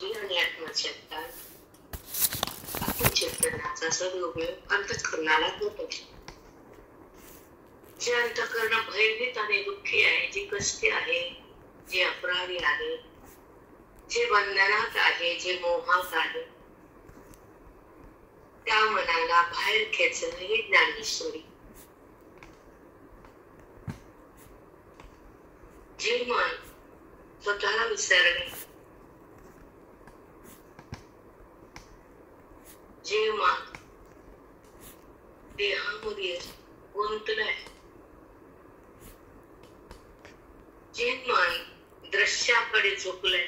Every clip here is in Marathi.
आणि आत्मचिंतन आत्मचिंतनाचा सदुपयोग अंतःकरणाला होतो. जे अंतःकरण भयभीत आणि दुःखी आहे, जे कष्टी आहे, जे अपराधी आहे, जे बंधनात आहे, जे मोहात आहे, त्या मनाला बाहेर खेचणं ही ज्ञानेश्वरी. जे मन स्वतःला विसरणे, जे मन देहामध्ये गुंतलंय, जे मन दृश्याकडे झुकलंय,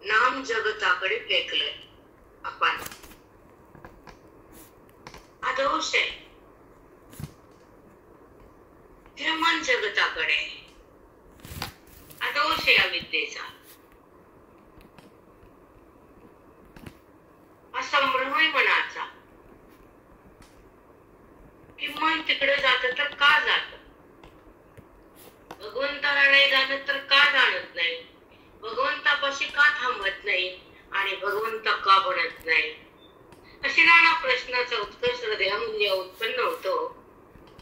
नाम जगताकडे फेकलंय, आपण हा दोष आहे. जे मन जगताकडे, हा दोष आहे अविद्येचा. हा संभ्रम आहे मनाचा की मन तिकडे जात तर का जात, भगवंताला नाही जाणत तर का जाणत नाही, भगवंतापाशी का थांबत नाही आणि भगवंत का बनत नाही. असे नाना प्रश्नाचा उत्कर्ष हृदयामध्ये उत्पन्न होतो.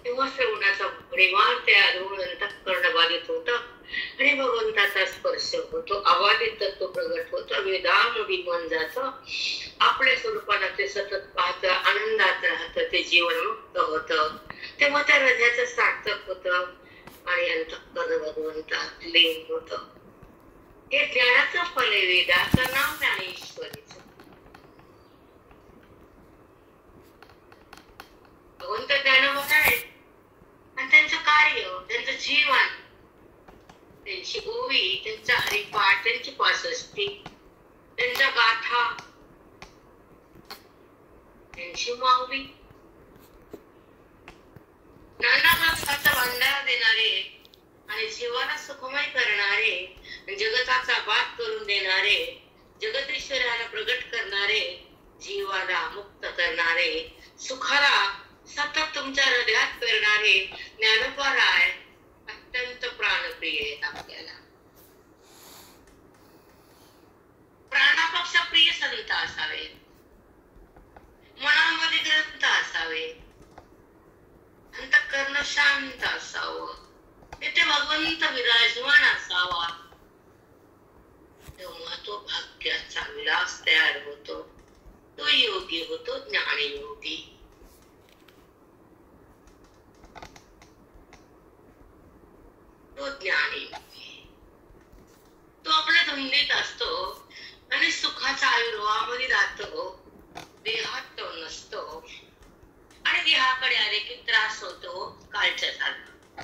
तेव्हा श्रवणाचा परिवार तयार होऊन अंतःकरण बाधित होतं आणि भगवंताचा स्पर्श होतो, अबाधित तत्व प्रगट होतं, वेदामध्ये मन जातं, आपल्या स्वरूपाला ते सतत पाहतं, आनंदात राहतं, ते जीवन मुक्त होतं. तेव्हा त्या हृदयाचं सार्थक होतं आणि अंतःकरण भगवंतात लीन होतं. हे ज्ञानाचं फल आहे. वेदाचं नाव ज्ञानेश्वरीचं. भगवंत ज्ञानवंत आहे आणि त्यांचं कार्य, त्यांचं जीवन, त्यांची ओवी, त्यांचा हरिपाठ, त्यांची पासष्टी, त्यांच्या गाथा, त्यांची माऊली, नाना ग्रंथाचा भंडारा देणारे आणि जीवाला सुखमय करणारे, जगताचा बात करून देणारे, जगदीश्वराला प्रगट करणारे, जीवाला मुक्त करणारे, सुखाला सतत तुमच्या हृदयात पेरणारे ज्ञानोबाराय अत्यंत प्राणप्रिय आहेत आपल्याला. प्राणापेक्षा प्रिय संत असावे, मनामध्ये ग्रंथ असावे, अंतःकरण शांत असावं, तिथे भगवंत विराजमान असावा. तेव्हा तो भाग्याचा विलास तयार होतो, तो योगी होतो, ज्ञानयोगी. तो ज्ञानी, तो आपल्या धुंदीत असतो आणि सुखाच्या आयुर्वामध्ये राहतो, देहात तो नसतो आणि देहाकडे आले की त्रास होतो कालच्या सारखा.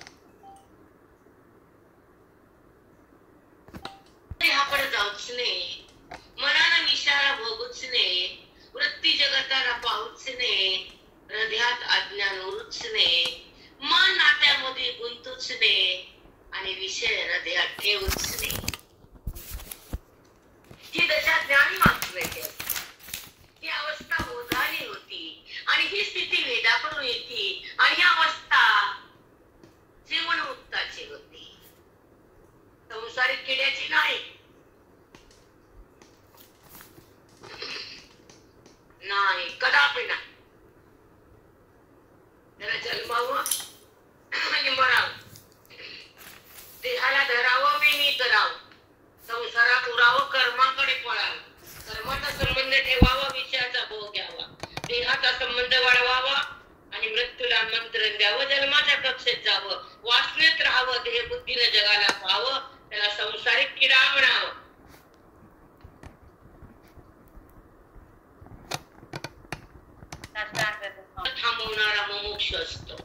देहाकडे जाऊच नाही, मनाला विषयाला भोगूच नाही, वृत्ती जगताला पाहूच नाही, हृदयात अज्ञान उरूच नाही, मन नात्यामध्ये गुंतूच नाही आणि विषय हृदयात ठेवूच नाही. ही दशा ज्ञानी माणसाची ही अवस्था बोधाली होती आणि ही स्थिती वेदाकडून येते आणि ही अवस्था जीवनमुक्ताची होती, संसारिक किड्याची नाही. नाही, कदापि नाही. त्याला जन्मावं आणि मरावं, देहाला धरावं, मी करावं, संसारात उरावं, कर्माकडे पळावं, कर्माचा संबंध ठेवावा, विषयाचा भोग घ्यावा, देहाचा संबंध वाढवावा आणि मृत्यूला आमंत्रण द्यावं, जन्माच्या कक्षेत जावं, वासनेत राहावं, देह बुद्धीने जगाला पाहावं, त्याला संसारिक किडा म्हणावं. थांबवणारा मोक्ष असतो.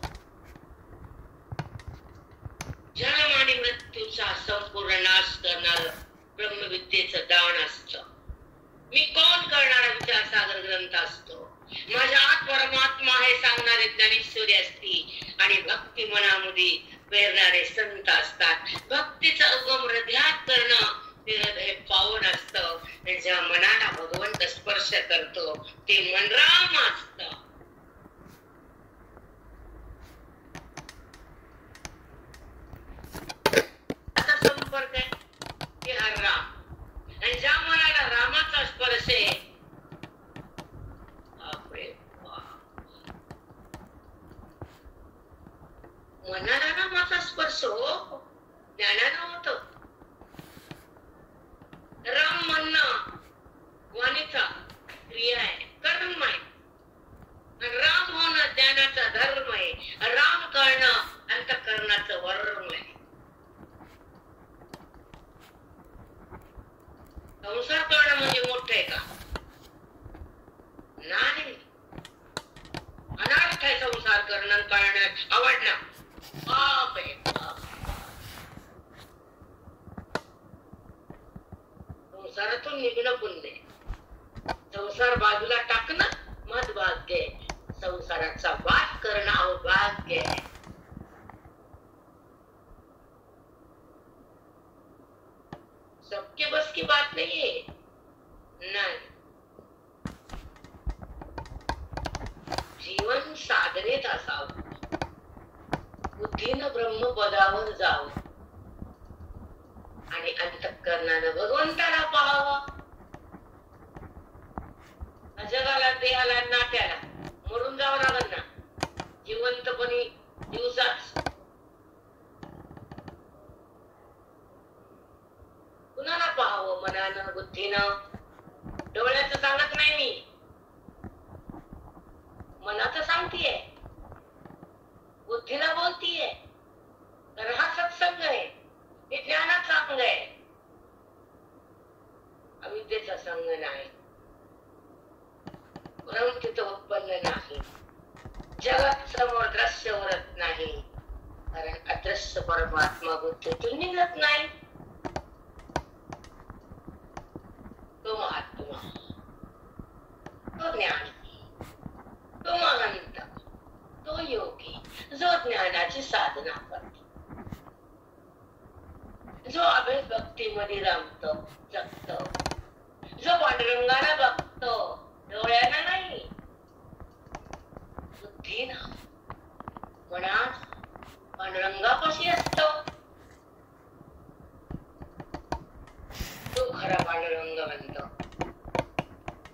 जन्म आणि मृत्यूचा संपूर्ण नाश करणार ब्रह्मविद्येचं दान असतं. मी कोण करणारा विचार सागर ग्रंथ असतो. माझ्या आत परमात्मा हे सांगणारे ज्ञानेश्वरी असती आणि भक्ती मनामध्ये पेरणारे संत असतात. भक्तीचा उगम हृदयात करणं ते हृदय पावन असतं. ज्या मनाला भगवंत स्पर्श करतो ते मनराम असतं. संपर्क आहे ते हर राम. संसार करणं म्हणजे मोठं आहे का? नाही. अनर्थ आहे संसार करणं कळणं आवडणं. पाप आहे पाप. संसारातून निघणं पुण्य. संसार बाजूला टाकणं मधभाग्य आहे. संसाराचा वाद करणं अवभाग्य आहे. सबके बस की बात नहीं है. नाही. जीवन साधनेत असावं. बुद्धीनं ब्रह्मपदावर जावं आणि अंतःकरणानं भगवंताला पाहावं. जगाला देहाला नाट्याला मरून जावं लागल ना. जिवंतपणी दिवसाच कुणाला पाहावं मनानं बुद्धीनं. डोळ्याचं सांगत नाही मी, मनाचं सांगतीये, बुद्धीला बोलतीये. तर हा सत्संग आहे, हे ज्ञानाचा अंग आहे, अविद्येचा संग नाही. परम तिथं उत्पन्न नाही. जगात समोर दृश्य उरत नाही, कारण अदृश्य परमात्मा बुद्धीतून निघत नाही. तो महात्मा, तो ज्ञानी, तो महंत, तो योगी, जो ज्ञानाची साधना करतो, जो अभेद भक्तीमध्ये रमतो जगतो, जो पांडुरंगाला बघतो डोळ्याला नाही, बुद्धीनं मनात पांडुरंगापाशी असतो, तो खरा पांडुरंग बनतो.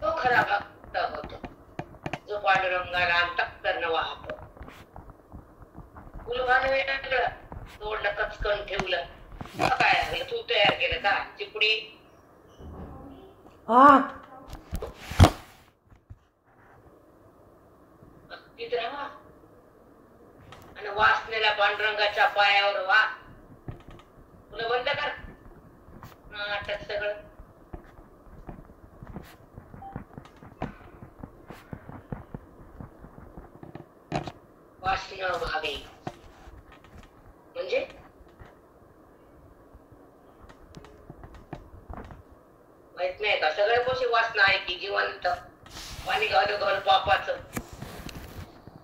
तो खरा भक्त होतो, जो पांडुरंगाला अंतःकरण वाहतो. फुलवान वेगळं तोडलं कचकन ठेवलं. काय झालं? तू तयार केलं का चिपडी? भक्तीत राहा आणि वासनेला पांडुरंगाच्या पायावर वा. तुला बंद कर नाटक सगळं. वासना व्हावी म्हणजे माहित नाही का? सगळ्या गोष्टी वासना आहे की जिवंत. पाणी घालू घालू पापाचं,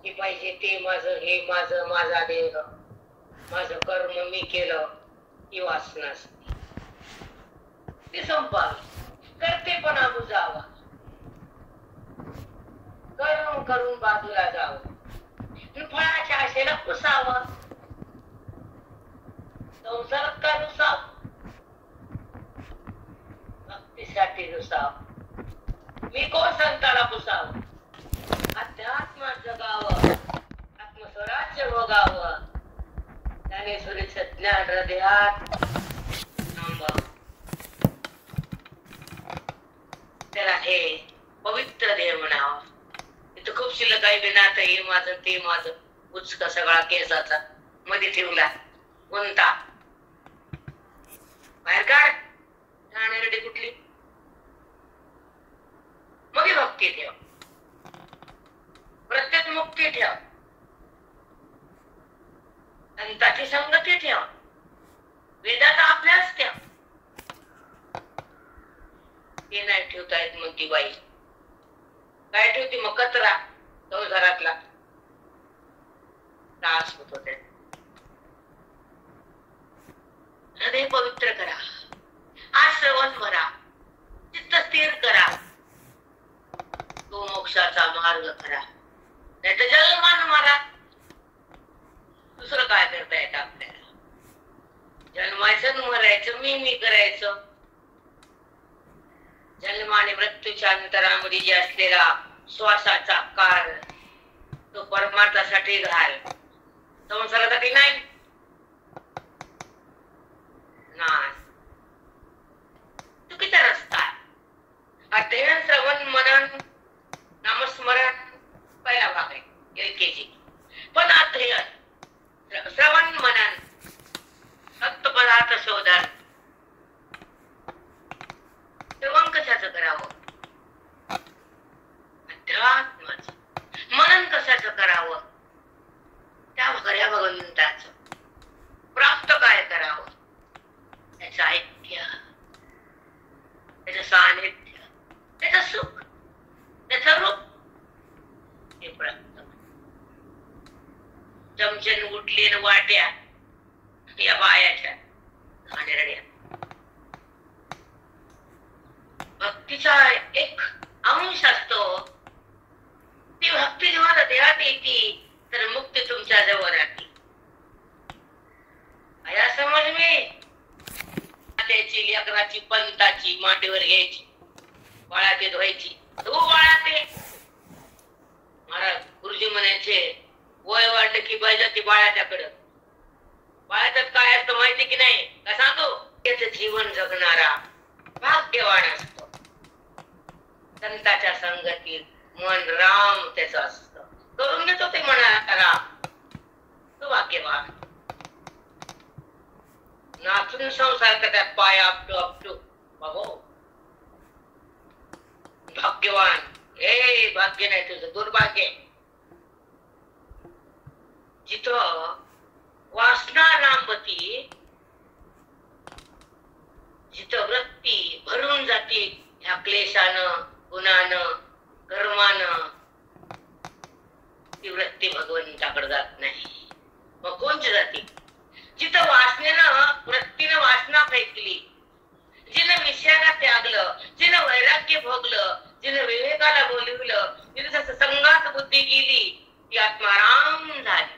हे पाहिजे ते माझं, हे माझं, माझा देह, माझं कर्म मी केलं, ही वासना असते. ती संपावी. करतेपणा बुजावा, करून करून बाजूला जावं, फळाच्या आशेला पुसावं. संसारात का रुसाव? भक्तीसाठी रुसाव. मी कोण संताला पुसाव? अध्यात्म जगावं, आत्मस्वराज्य भोगावं, ज्ञानेश्वरीचं ज्ञान हृदयात थांबावं. त्याला हे पवित्र देह म्हणावं. इथं खूप शिल्लक काही बिनात हे माझं ते माझं, उचका सगळा केसाचा मध्ये ठेवला कोणता बाहेर काढ. जाणारी कुठली? मग भक्ती ठेव, प्रत्येक मुक्ती ठेव, अंताची संगती ठेव, वेदाचा अभ्यास ठेव. हे नाही ठेवता येत मग ती बाई काय ठेवती? मग कचरा संसारातला त्रास होतो. ते हृदय पवित्र करा, आज श्रवण भरा, चित्त स्थिर करा, तो मोक्षाचा मार्ग करा. नाही तर जन्मान मारा. दुसरं काय करता येतं आपल्याला? जन्मायचं मरायचं, मी करायचं. जन्म आणि मृत्यूच्या अंतरामध्ये जे असलेला श्वासाचा काळ, तो परमार्थासाठी घाल, संसारासाठी नाही. चुकीचा रस्ता. अध्ययन, श्रवण, मनन, नामस्मरण पहिला भाग आहे LKG. पण अध्ययन, श्रवण, मनन, सत्य पदार्थ शोधन, सानिध्य, त्याचं सुख, त्याचं रूप हे प्राप्त. चमचन उठली न वाट्या या बायाच्या घाणेरड्या. भक्तीचा एक अंश असतो. ती भक्ती जेव्हा देहात येते तर मुक्ती तुमच्या जवळ राहते. या समज मी त्याची लेकराची पंताची मांडीवर घ्यायची, बाळाते धुवायची. तू बाळाते महाराज गुरुजी म्हणायचे, वय वाटलं की पाहिजे ती बाळाच्याकडं. बाळाच्यात काय असतं माहिती की नाही का सांगतो? त्याचं जीवन जगणारा भाग्यवान असतो. संताच्या संगतीत मन राम त्याचं असतं. करून घेतो ते म्हणा राम, तो भाग्यवान. नाचून संसार करतात पाय आपटू आपटू बाबो. भाग्यवान हे भाग्य नाही तुझं, दुर्भाग्य. जिथं वासना लांबती, जिथं वृत्ती भरून जाती ह्या क्लेशानं, गुणानं, कर्मानं, ती वृत्ती भगवंताकडे जात नाही. मग कोणची जाती? जिथं वासनेनं, वृत्तीनं वासना फेकली, जिनं विषयाला त्यागलं, जिनं वैराग्य भोगलं, जिनं विवेकाला बोलविलं, जिनं संघात बुद्धी गेली, ती आत्माराम झाली.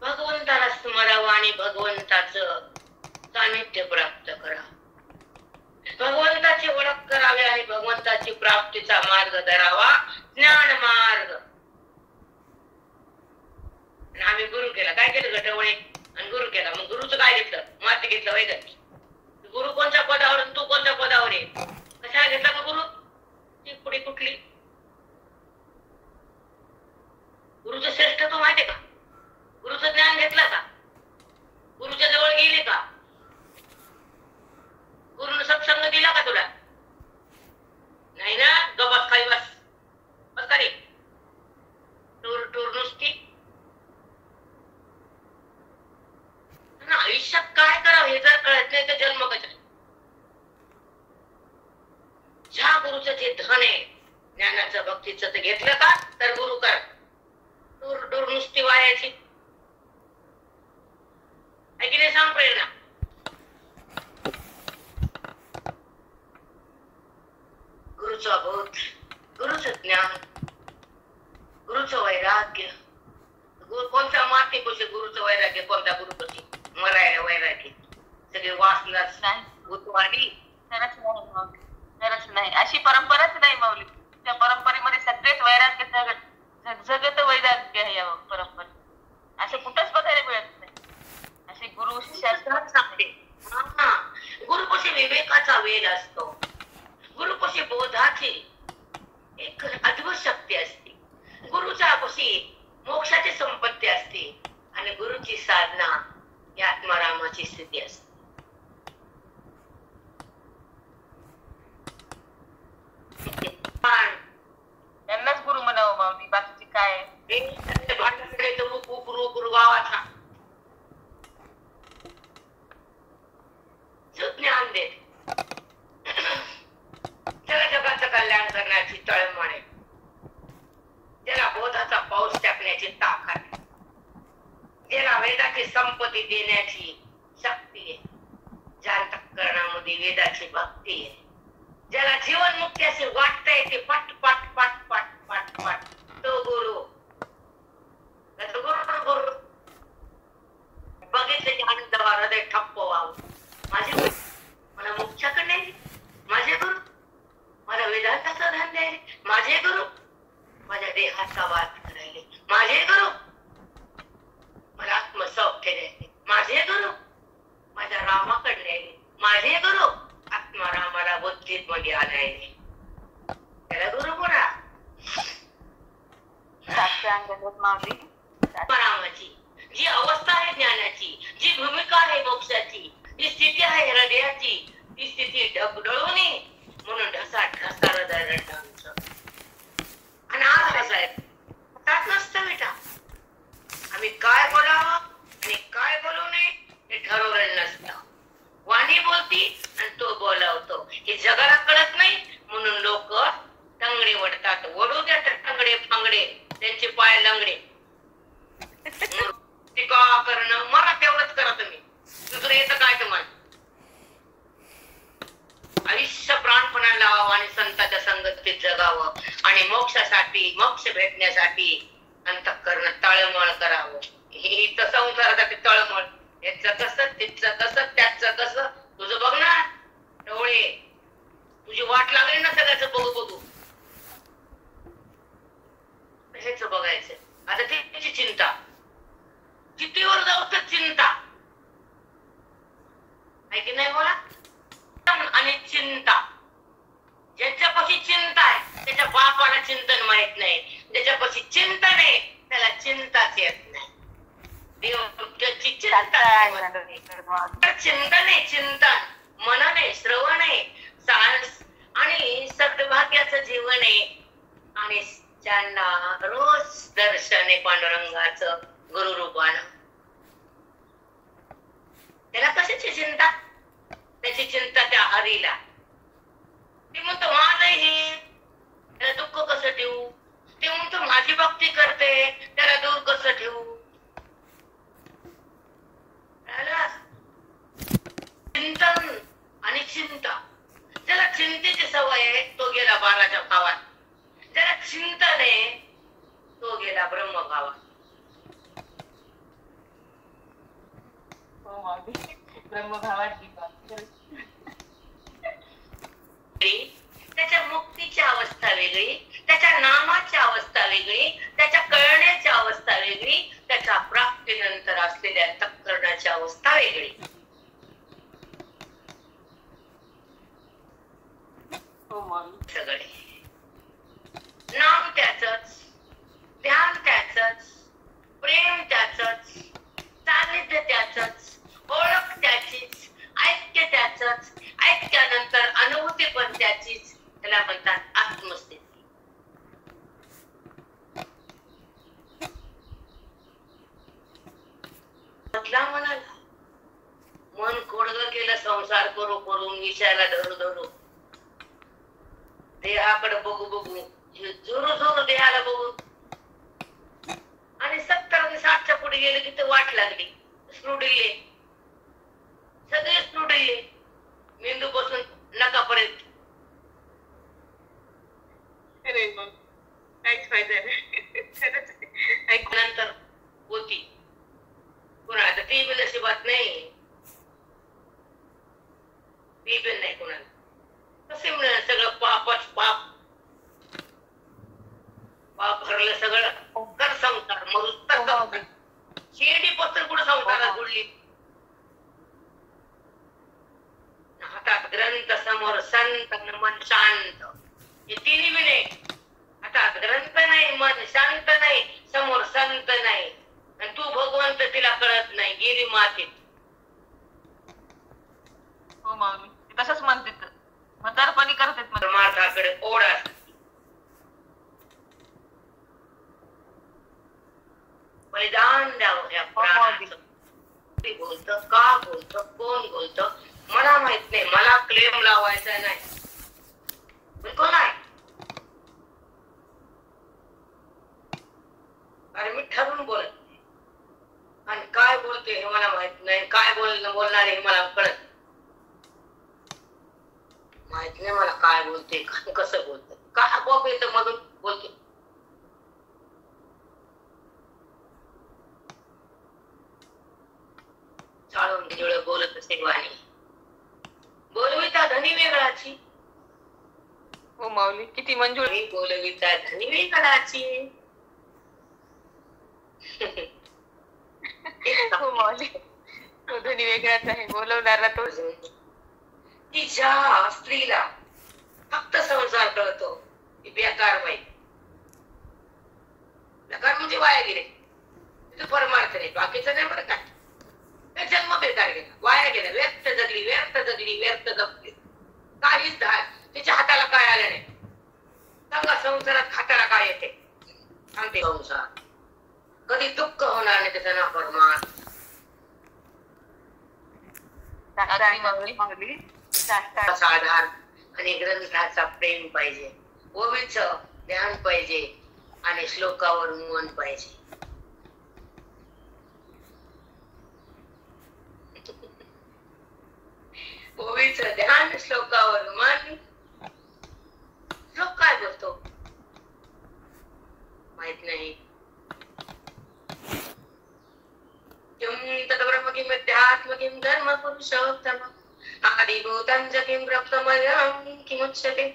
भगवंताला स्मरावं आणि भगवंताचं सानिध्य प्राप्त करा. भगवंताची ओळख करावी आणि भगवंताची प्राप्तीचा मार्ग धरावा, ज्ञान मार्ग. आम्ही गुरु केला, काय केलं? गटवळे आणि गुरु केला. मग गुरुचं काय घेतलं? माती घेतलं वैगत. गुरु कोणत्या पदावर, तू कोणत्या पदावर आहे? कशाला घेतला का गुरु? ती पुढे कुठली? गुरुचं श्रेष्ठ तो माहितीये का? गुरुचं ज्ञान घेतलं का? गुरुच्या जवळ गेले का? गुरुनं सत्संग दिला का तुला? नाही ना. गबात खाली बस बस का रे? टूर टूर नुसती. आयुष्यात काय करावं हे जर कळत नाही तर जन्म कशाला? ज्या गुरुचं जे धन आहे ज्ञानाचं भक्तीचं ते घेतलं का तर गुरु कर. टूर टूर नुसती वायाची आहे की नाही? सांग प्रेरणा. गुरुचा बोध, गुरुचं ज्ञान, गुरुचं वैराग्य. कोणत्या मातीपाशी गुरुचं वैराग्य, कोणत्या गुरुपाशी? मरायला वैराग्य. सगळे वासनाच उतवाडी. खरंच नाही, अशी परंपराच नाही माऊली. त्या परंपरेमध्ये सगळेच वैराग्य जगत वैराग्य आहे या परंपरेत. असं कुठंच बघायला मिळत नाही. असे गुरु शिष्यात सांगते. गुरुपाशी विवेकाचा वेग असतो. गुरुपाशी बोधाची एक अद्भुत शक्ती असते. गुरुच्या पाशी मोक्षाची संपत्ती असते आणि गुरुची साधना ही आत्मारामाची स्थिती असते. त्यांनाच गुरु म्हणावं माऊली, बाकीची काय? गुरु गावाचा ज्ञान देत जगाचं कल्याण करण्याची तळमळ आहे. ज्याला बोधाचा पाऊस टाकण्याची ताकद, ज्याला वेदाची संपत्ती देण्याची शक्ती आहे, ज्या अंतःकरणामध्ये वेदाची भक्ती आहे, ज्याला जीवन मुक्ती असे वाटता येते पट पट पट पट पट पट, तो गुरु. गुरु बघितले की आनंद हृदय ठप्प व्हावं. माझे गुरु मला मोक्षाकडे नाही, माझे गुरु मला वेदांताचा ध्यान द्यायले, माझे गुरु माझ्या देहाचा वाद करायले, माझे गुरु मला आत्मसौख्य द्यायले, माझे गुरु माझ्या रामाकडे न्यायले, माझे गुरु आत्मारामाला बुद्धीत मध्ये आणायले. त्याला गुरु म्हणा. आत्मारामाची जी अवस्था आहे ज्ञानाची, जी भूमिका आहे मोक्षाची, जी स्थिती आहे हृदयाची, ती स्थिती ढगढळू नये म्हणून ढसा ढसा हृदय रटांचं. आणि आज कसं आहे नसतं बेटा. आम्ही काय बोलावं होती आणि तो बोलावतो. हे जगाला कळत नाही म्हणून लोक टंगडे वडतात. वडू द्या टंगडे फांगडे, त्यांचे पाय लंगडे. टीका करणं मला तेवढंच करा तुम्ही, दुसरं येतं काय तुम्हाला? आयुष्य प्राणपणाला लावावं आणि संतांच्या संगतीत जगावं आणि मोक्षासाठी, मोक्ष भेटण्यासाठी अंतःकरण तळमळ करावं. ही तर संसारासाठी तळमळ. याचं कसं, तिचं कसं, त्याचं कसं, तुझं बघ ना डोळे, तुझी वाट लागली ना सगळ्याचं बघू बघू. हेच बघायचं. आता त्याची चिंता, चिठ्ठीवर जाऊ तर चिंता आहे की नाही बोला. आणि चिंता, ज्याच्यापाशी चिंता आहे त्याच्या बापाला चिंतन माहित नाही. ज्याच्यापाशी चिंतन आहे त्याला चिंताच येत नाही. देवाची चिंतन आहे, चिंतन मनन आहे, श्रवण आहे, साहस आणि सद्भाग्याचं जीवन आहे. आणि ज्यांना रोज दर्शन आहे पांडुरंगाचं गुरुरूपानं, त्याला कशाची चिंता? त्याची चिंता त्या हरीला. ते म्हणतो माझं हे, त्याला दुःख कसं ठेवू? ते म्हणतो माझी भक्ती करते, त्याला दूर कसं ठेवू? चिंतन आणि चिंता. त्याला चिंतेची सवय आहे तो गेला 12च्या भावात. त्याला चिंतन आहे तो गेला ब्रह्मभावात. त्याच्या मुक्तीची अवस्था वेगळी, त्याच्या नामाची अवस्था वेगळी, त्याच्या कळण्याची अवस्था वेगळी, त्याच्या प्राप्तीनंतर असलेल्या तक्करणाची अवस्था वेगळी. सगळे नाम त्याचंच, ध्यान त्याचंच, प्रेम त्याचंच, सानिध्य त्याचंच, ओळख त्याचीच, ऐक्य त्याचंच, ऐक्यानंतर अनुभूती पण त्याचीच. त्याला म्हणतात आत्मस्थिती. बदला म्हणाला, मन कोडगं केलं संसार करू करून, विषयाला धरू धरू, देहाकडे बघू बघू, जोरू जोरू देहाला बघू. आणि 70 आणि 60च्या पुढे गेले की ते वाट लागली, स्नुडिल्ले, सगळे स्नुडिल्ले, मेंदू पासून नकापर्यंत. काहीच फायदा नाही. नंतर होती कुणाला ती बी नशिबात नाही, ती बी नाही कुणाला. कसे मिळालं? सगळं पापच पाप, पाप भरलं सगळं. कर संसार मग शेडी पत्र कुठं संसारात बुडली. हातात ग्रंथ, समोर संत, मन शांत. हे तिन्ही बी नाही. हातात ग्रंथ नाही, मन शांत नाही, समोर संत नाही, आणि तू भगवंत तिला कळत नाही, गेली मातीत. हो माऊली, तसंच म्हणतात, म्हातारपणी करतात. माताकडे ओढ असते. बलिदान द्यावं या प्राणाचं. बोलतं का बोलतं, कोण बोलतं मला माहित नाही. मला क्लेम लावायचा नाही, बिलकुल नाही. अरे मी ठरवून बोलत नाही, आणि काय बोलते हे मला माहित नाही, काय बोलणार हे मला कळत माहित नाही. मला काय बोलते, कसं बोलते, काय आपोआप येतं मधून बोलते. चालून तिच्याकडे बोलत असे वाणी, बोलविता धनी वेगळाची. हो माऊली, किती मंजूळ. बोलविता धनी वेगळाची. हो माऊली, तो धनी वेगळाच आहे, बोलवणारा तो. की ज्या स्त्रीला फक्त संसार कळतो ती बेकार बाई. बेकार म्हणजे वाया गेले, परमार्थ नाही, बाकीचं नाही बरं काय. जन्म बेकार गेला, वाया गेला, व्यर्थ जगली, व्यर्थ जगली, व्यर्थ जगली. काहीच तिच्या हाताला काय आलं नाही. सांगा संसारात हाताला काय येते? सांगते संसार कधी दुःख होणार नाही त्याचा ना परमार्थ. माऊली. शास्त्राचा आधार आणि ग्रंथाचा प्रेम पाहिजे, ओवीचं ध्यान पाहिजे आणि श्लोकावर मन पाहिजे. ओवीचं ध्यान, श्लोकावर मन. श्लोक काय बोलतो माहित नाही. किं तद्ब्रह्म किं अध्यात्म किं धर्म पुरुषोत्तम आदिभूतं च किं ब्रह्ममयं किमुच्यते.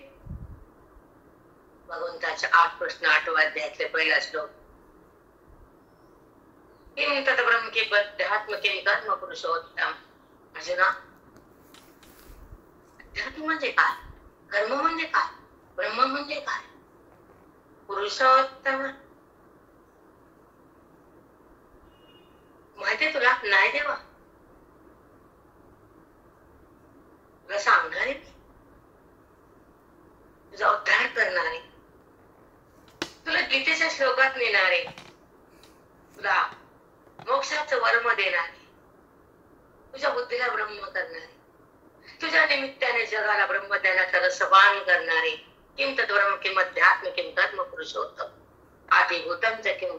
भगवंताचे 8 प्रश्न 8व्या अध्यायातले पहिला श्लोक. किं तद्ब्रह्म किं अध्यात्म किं धर्म पुरुषोत्तम. अर्जुना, अध्यात्म म्हणजे काय, कर्म म्हणजे काय, ब्रह्म म्हणजे काय, पुरुषोत्तम माहितीये तुला? नाही देवा, तुला सांगणारे मी, तुझा उद्धार करणारे, तुला गीतेच्या श्लोकात नेणारे, तुला मोक्षाचं वर्म देणारे, तुझ्या बुद्धीला ब्रह्म करणारे, तुझ्या निमित्ताने जगाला ब्रह्मज्ञानाचा रसपान करणारे. किं तद्ब्रह्म किं अध्यात्म किं धर्म पुरुषोत्तम आदिभूतं च किं.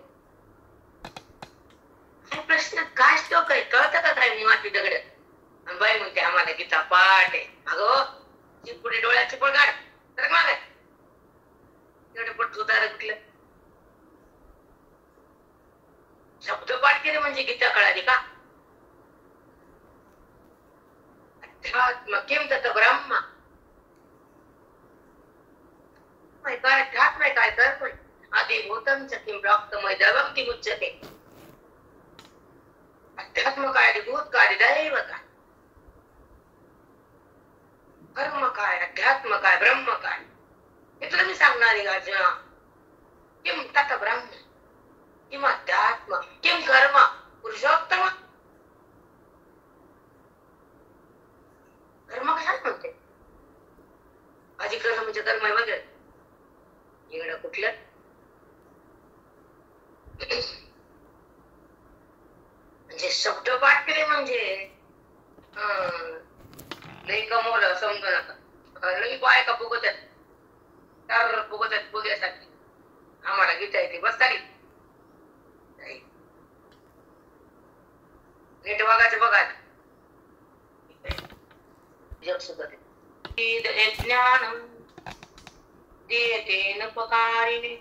हा प्रश्न काय श्लोक आहे, कळतं का काय? मुळात दगड आणि बाई म्हणते आम्हाला गीता पाठ आहे. अगं पुढे डोळ्याचे पळगाड तर माग एवढं पट उदार कुठलं शब्द पाठ केले म्हणजे गीता कळाली का? अध्यात्म किं तत् ब्रह्म. काय अध्यात्म आहे, काय कर्म आहे. आदिभूतं च किं ब्रह्ममय दैवं किमुच्यते. अध्यात्म काय, अधिभूत काय, दैव काय, कर्म काय, अध्यात्म काय, ब्रह्म काय, हे तुला मी सांगणार आहे अर्जुना. किं तत् ब्रह्म किं अध्यात्म किं कर्म पुरुषोत्तम. कर्म कशाला म्हणते? अधिकरण म्हणजे कर्म आहे वगैरे इकडं कुठलं. म्हणजे शब्द पाठ केले म्हणजे लई कमवलं समजू नका. लई बायका फुगत आहेत, चार फुगत आहेत फुग्यासाठी. आम्हाला गीता येते बस खाली. नीट बघायचं बघा जग सुखते. ज्ञानम देतेनोपकारिणे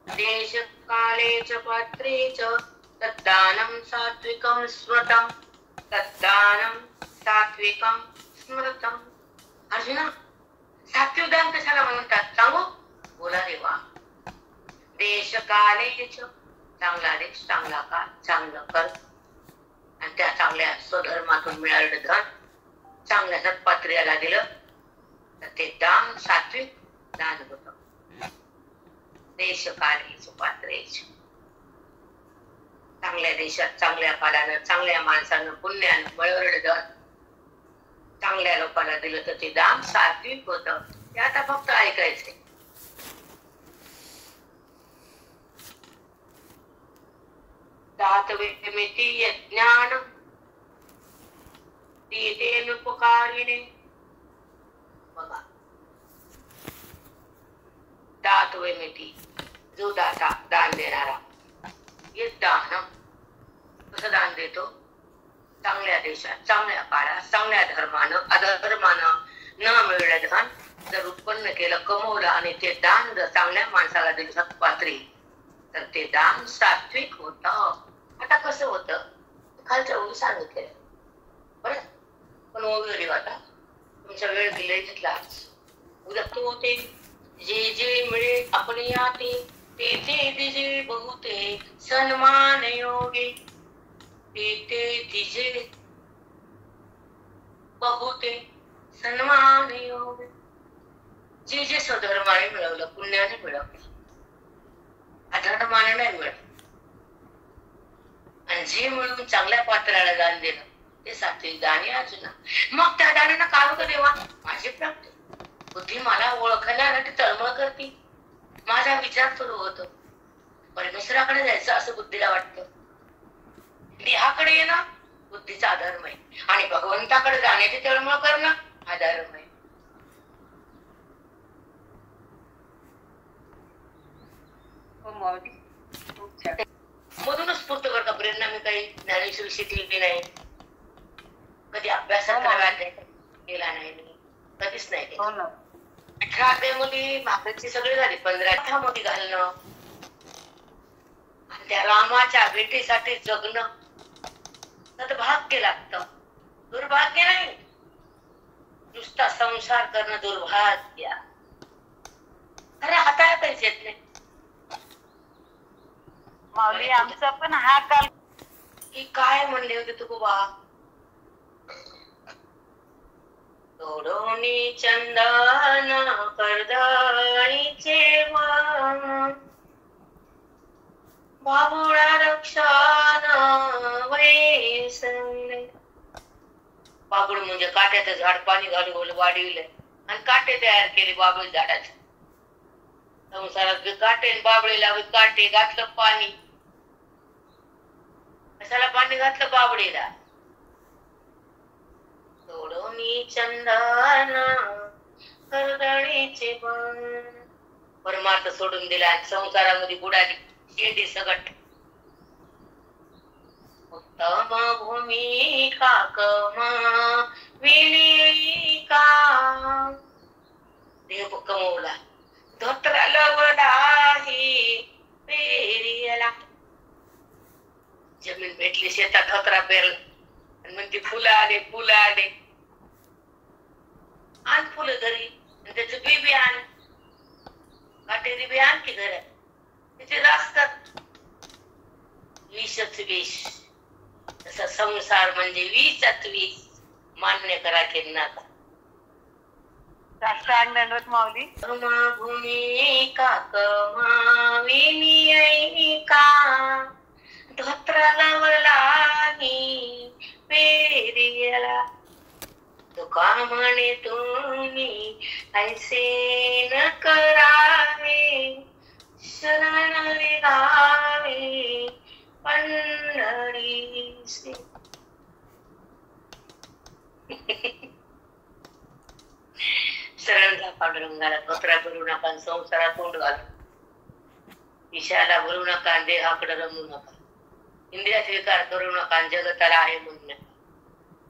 देशकाले च पात्रे च तद्दानं सात्विकं स्मृतं. तद्दानं सात्विकं स्मृतं. अर्जुना, सात्विक दान कशाला म्हणतात सांगू? बोला देवा. देशकाले च, चांगला देश, चांगला काळ, चांगलं कर आणि त्या चांगल्या स्वधर्मातून मिळालेलं धन चांगल्या सत्पात्र्याला दिलं तर ते दान सात्विक दान होत. देशकाले पात्रे, चांगल्या देशात चांगल्या काळानं चांगल्या माणसानं पुण्यानं मिळवलेलं धन चांगल्या लोकांना दिलं तर ते दान सात्विक होत. ते आता फक्त ऐकायचंय. दातवेमिति यज्ञानं देतेनोपकारिणे. बघा, दातवेमिति जो दाता, दान देणारा. यज्ञानं कसं दान देतो? चांगल्या देशात चांगल्या काळात चांगल्या धर्मानं अधर्मानं न मिळलं धन जर उत्पन्न केलं, कमवलं आणि ते दान जर चांगल्या माणसाला दिलं सत्पात्री तर ते दान सात्विक होत. आता कसं होतं खालच्या ओळी सांगितलं बरं, पण ओळी आता तुमचा वेळ दिले घेतलाच. उद्या तो होते जे जे मिळे आपण याते ते ते दिजे बहुते सन्मान योगे. ते ते दिजे बहुते सन्मान योगे. जे जे स्वधर्माने मिळवलं, पुण्याने मिळवलं, अधर्माने नाही मिळवलं. आणि जे मिळून चांगल्या पात्राला दान दिलं ते सात्विक दान. अर्जुना, मग त्या दानानं काय होतं देवा? माझी प्राप्ती. बुद्धी मला ओळखण्यासाठी तळमळ करते, माझा विचार सुरू होतो. परमेश्वराकडे जायचं असं बुद्धीला वाटतं. देहाकडे येणं बुद्धीचा धर्म आहे आणि भगवंताकडे जाण्याची तळमळ करणं हा धर्म आहे. हो माऊली, खूप छान. मधूनच स्फूर्त बरं का प्रेरणा. मी काही ज्ञानेश्वरी शिकलेली नाही, कधी अभ्यासात केला नाही, कधीच नाही केला. हो ना. 18 मुली भाकरीची सगळी झाली, 15 मध्ये घालणं आणि त्या रामाच्या भेटीसाठी जगणं सद्भाग्य लागतं, दुर्भाग्य नाही. नुसता संसार करणं दुर्भाग्य, खरं हाताळता काहीच येत नाही. माऊली आमचा पण हा काल की काय म्हणले होते तुकोबा, तोडोनी चंदन कर्दळीचे मन, बाबुळा रक्षण वैसले. बाबुळ म्हणजे काट्याचं झाड पाणी घालून वाढविले आणि काटे तयार केले बाबुळ झाडाचे. संसारात काटे बाबळे लावले, काटे घातलं पाणी. कशाला पाणी घातलं बाबळीला? तोडोनी चंदन कर्दळीचे बन. परमार्थ सोडून दिला आणि संसारामध्ये बुडाली शेंडी सकट. उत्तम भूमिका विलिका देव कमवला, धोत्रा लवलाही पेरियला. जमीन भेटली, शेतात धोत्रा पेरला आणि म्हणते फुलं आले, फुलं आले. आण फुलं घरी आणि त्याचं बी आण, काटेरी बी आण की घरात. तिथे असतात विषच विष. तसा संसार म्हणजे विषच विष. मान्य करा की नका. दंडवत माऊली. भूमिका कमाविनिका, धोत्रा लावलाही पेरियला. तुका म्हणे तुम्ही ऐसे न करावे, शरण निघावे पंढरीसी. शरण जा पांडुरंगाला, धोत्रा भरू नका, संसारात तोंड घाला, ईशाला भरू नका, देहाकडे रमू नका, इंद्रियात विकार करू नका, जगताला आहे म्हणू नका,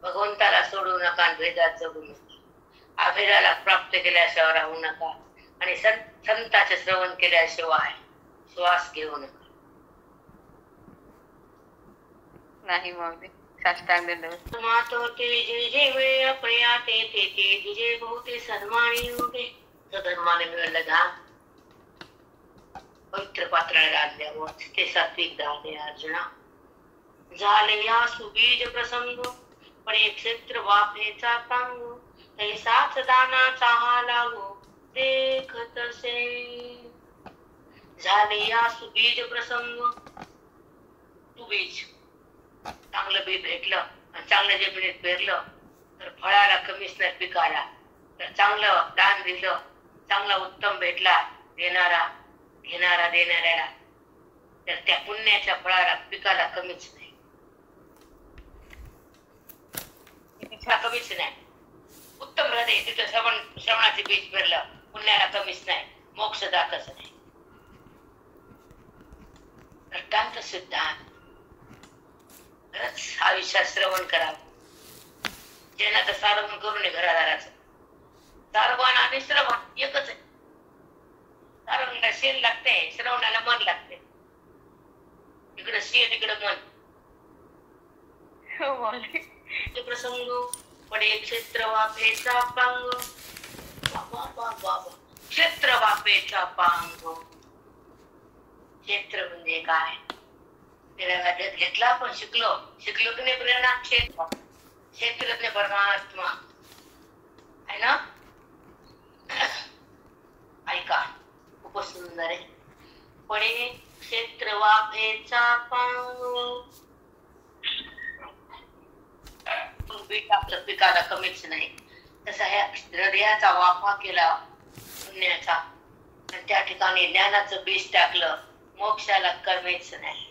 भगवंताला सोडू नका, भेदात जगू नका, अभेदाला प्राप्त केल्याशिवाय राहू नका आणि संताचे श्रवण केल्याशिवाय श्वास घेऊ नका. नाही माऊली, साष्टांग दंडवत. मातोते जे जे वेळ अपयाते ते ते तुझे बहुते सन्मानी होते. सधर्माने मिळालं दान पवित्र पात्राला आणल्यावर ते सात्विक दान आहे अर्जुना. झाले या सुबीज प्रसंग पण एक क्षेत्र वाफेचा प्रांग, तैसाच दानाचा हा लागो देखत से. झाले या सुबीज प्रसंग, सुबीज चांगलं बी भेटलं आणि चांगलं जमिनीत पेरलं तर फळाला कमीच नाही, पिकाला तर चांगलं दान दिलं, चांगला उत्तम भेटला देणारा घेणारा देणाऱ्याला, तर त्या पुण्याच्या फळाला पिकाला कमीच नाही, कमीच नाही. उत्तम हृदय तिथं श्रवणाचे बीज पेरलं, पुण्याला कमीच नाही, मोक्ष दाखच नाही. दृष्टांत सिद्धांत खरंच आयुष्यात श्रवण करावं. जेनाचं सारवण करून घरादाराचं सारवण आणि श्रवण एकच आहे. सारवणाला शेण लागते, श्रवणाला मन लागते. इकडं शेण इकडं मन. प्रसंग पडे क्षेत्र वाफेचा पांग, क्षेत्र वाफेचा पांग. क्षेत्र म्हणजे काय? घेतला आपण शिकलो की नाही प्रेरणा. क्षेत्रज्ञ परमात्मा आहे ना. ऐका, खूप सुंदर आहे. पडे क्षेत्र वाफेचा पांग, बीट आपलं पिकाला कमीच नाही. तसा ह्या हृदयाचा वाफा केला पुण्याचा आणि त्या ठिकाणी ज्ञानाचं बीज टाकलं, मोक्षाला कमीच नाही.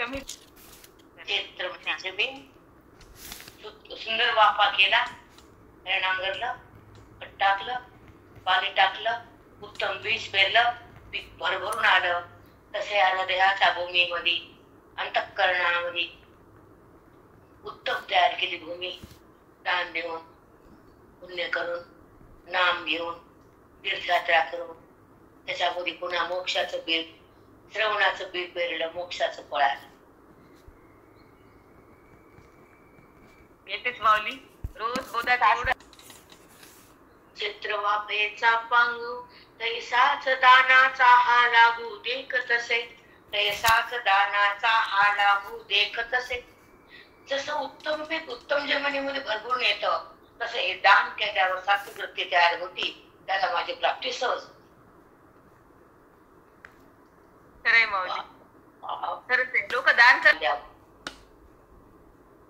कमी. क्षेत्र म्हणजे जमीन. सुंदर वाफा केला, नांगरलं, खत टाकलं, पाणी टाकलं, उत्तम बीज पेरलं, पीक भरभरून आलं. तसे हृदयाच्या भूमीमध्ये, अंतःकरणामध्ये उत्तम तयार केली भूमी. दान देऊन, पुण्य करून, नाम घेऊन, तीर्थयात्रा करून, त्याच्यामध्ये पुन्हा मोक्षाचं बी, श्रवणाचं बी पेरलं, मोक्षाचं फळ आलं. येतेच माऊली. रोज बोधाचा चित्र वाफेचा पांगू, तैसाच दानाचा हा लागू देख तसे. तैसाच दानाचा हा लागू देख तसे. जसं उत्तम पीक उत्तम जमिनीमध्ये भरपूर येतं, तसं हे दान केल्यावर सात्विक वृत्ती तयार होती, त्याला माझी प्राप्ती सहज. खरंय माऊली. खरंच आहे. लोक दान द्यावं.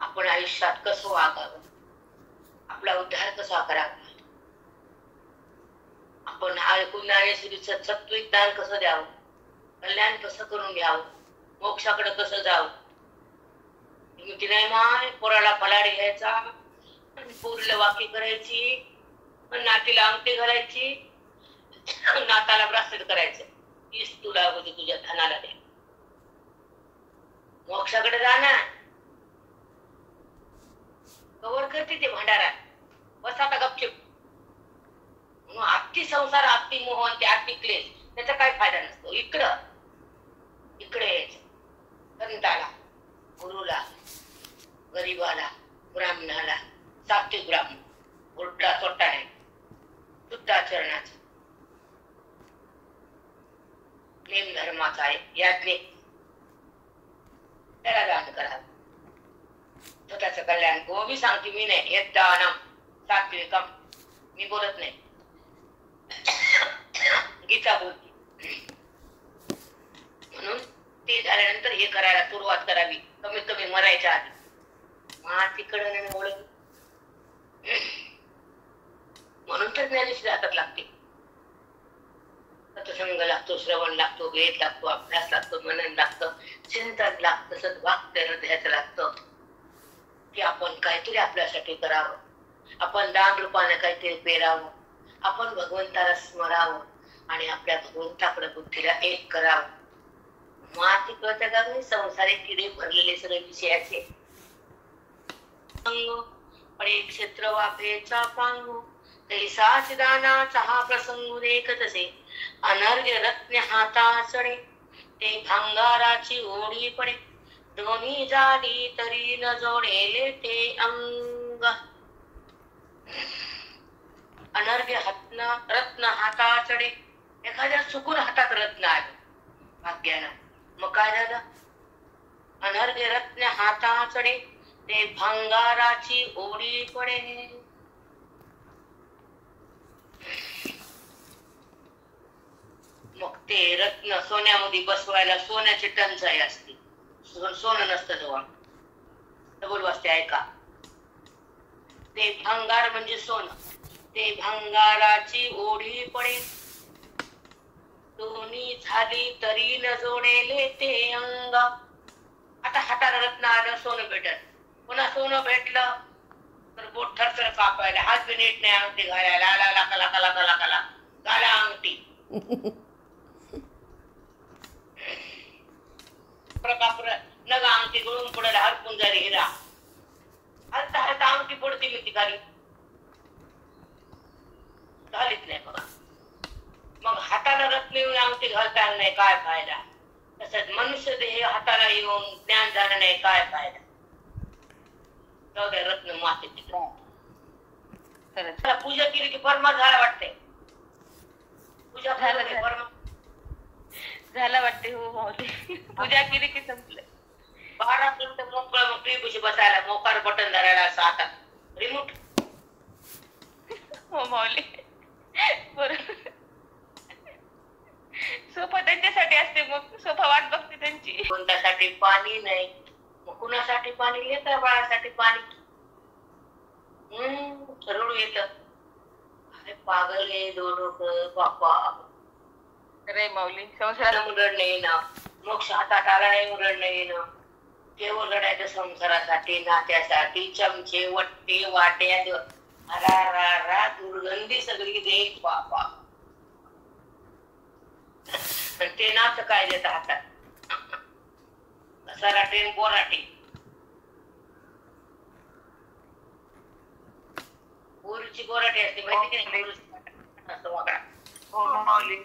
आपण आयुष्यात कसं वागावं, आपला उद्धार कसा करावा, आपण ऐकून सत्विक दान कसं द्यावं, कल्याण कसं करून घ्यावं, मोक्षाकडे कसं जावं. ती नाही माय, पोराला फलाडी घ्यायचा, पोरीला वाकी करायची, नातीला अंगठी घालायची, नाताला ब्रासलेट करायचं. हीच तुला होती तुझ्या धनाला दे. मोक्षाकडे जाणार कवर करते ते भांडारा. बस आता गपचिप. आत्ती संसार, आत्ती मोहन, ते आत्ती क्लेश, त्याचा काय फायदा नसतो. इकडे यायचं. संताला, गुरुला, गरीबाला, ब्राह्मणाला, सात्विक ब्राह्मण, उलटा सोटा नाही, शुद्धाचरणाचा, नेम धर्माचा आहे, याज्ञे त्याला दान करावं. स्वतःचं कल्याण. गोमी सांगते, मी नाही. यत् दानम सात्विकम. मी बोलत नाही, गीता बोलते. म्हणून ते झाल्यानंतर हे करायला सुरुवात करावी, कमीत कमी मरायच्या आधी. तिकडं ओळख. म्हणून तर ज्ञानेश्वरी हातात लागते. सत्संग लागतो, श्रवण लागतो, वेद लागतो, अभ्यास लागतो, मनन लागतं, चिंतन लागतं, सद्वाक्य हृदयाचं लागतं की आपण काहीतरी आपल्यासाठी करावं, आपण दान रूपाने काहीतरी पेरावं, आपण भगवंताला स्मरावं आणि आपल्या भगवंताकडे बुद्धीला एक करावं. माती कळतं का नाही, संसारिक किडे भरलेले सगळे विषयाचे. पण एक क्षेत्र वाफेचा पांगू, तैसाच दानाचा हा प्रसंग देखत असे. अनर्घ्य रत्न हाताचणे, ते भांगाराची ओढी पडे. दोन्ही झाली तरी न जोडेले ते अंग. अनर्घ्य रत्न हाताचणे, एखाद्या चुकून हातात रत्न आलं भाग्यानं, मग काय झालं. अनर्घ्य रत्न हाताचणे, ते भांगाराची ओढी पडे. मग ते रत्न सोन्यामध्ये बसवायला सोन्याची टंचाई असते, सोनं नसतं जवळ. डबल वाजते ऐका. ते भंगार म्हणजे सोनं, ते भंगाराची ओढी पडे. दोन्ही झाली तरी न जोडेले ते अंग. आता हाताला रत्न आलं, सोनं भेटल. पुन्हा सोनं भेटलं तर बोट थरथर कापायला, हात बी नीट नाही अंगठी घालायला, लाका घाला अंगठी. नग अंगठी गळून पडेल, हरपून जाईल हिरा. हलता हलता अंगठी पडते मी ती खाली, झालीच नाही बघा. मग हाताला रत्न येऊन अंगठी घालता आलं नाही, काय फायदा. तसंच मनुष्य देह हाताला येऊन ज्ञान झालं नाही, काय फायदा. जाऊद्या, रत्न माते तिकडे. पूजा केली की परमा झाला वाटते. पूजा झाला वाटते. हो माऊली, पूजा केली की संपलं. 12 मिनिटं मोकळं, मग टीव्हीशी बसायला, मोकार बटन धरायला असं हातात रिमोट. हो माऊली, बरोबर. सोफा त्यांच्यासाठी असते, मग सोफा वाट बघते त्यांची. कोणत्यासाठी पाणी नाही, मग कुणासाठी पाणी, लेकरा बाळासाठी पाणी. रडू येत, पागल आहे दोन बाप्पा. रे माऊली, संसारात रडणं येणं, मोक्ष हातात आला नाही रडणं येणं. केवळ लढायचं संसारासाठी, नात्यासाठी, चमचे वट्टे वाट्यात रा दुर्गंधी सगळी देत बापा. ते नाच काय देत हातात सराटे बोराटे. पोरीची बोराटे असते माहिती की नाही? असं वाकडा. हो माऊली.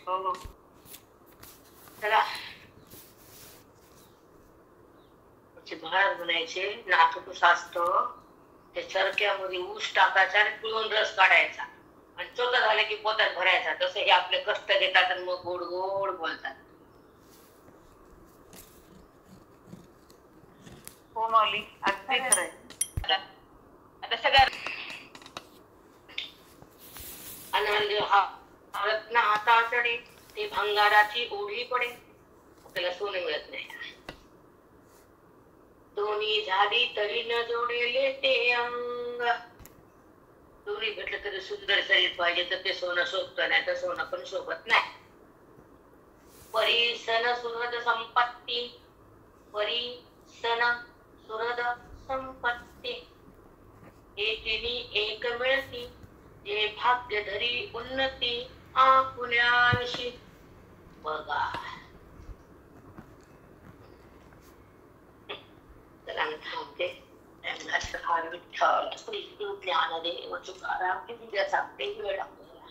हो. चला महाराज म्हणायचे नातू कसं असतं, ते चरक्यामध्ये ऊस टाकायचा आणि पिळून रस काढायचा आणि चोथा झाला की पोटात भरायचा. तसं हे आपले कष्ट घेतात आणि मग गोड गोड बोलतात. हो माऊली, अगदी खरंय. आता सगळ्या आणि हा रत्न हाताळतडे ते भंगाराची ओढी पडे. आपल्याला सोने मिळत नाही. दोन्ही झाली तरी न जोडेले ते अंग. दोन्ही भेटलं तरी सुंदर शरीर पाहिजे तर ते सोनं शोभत नाही तर सोनं पण शोभत नाही. परी सन सुहृद संपत्ती, परी सन सुहृद संपत्ती, एकिनी एक मिळती जे भाग्य धरी उन्नती आपुल्याविषयी. बघा चला मी थांबते. हर विठ्ठल श्री ज्ञानदेव तुकाराम किती सांगते वेळ आपल्याला.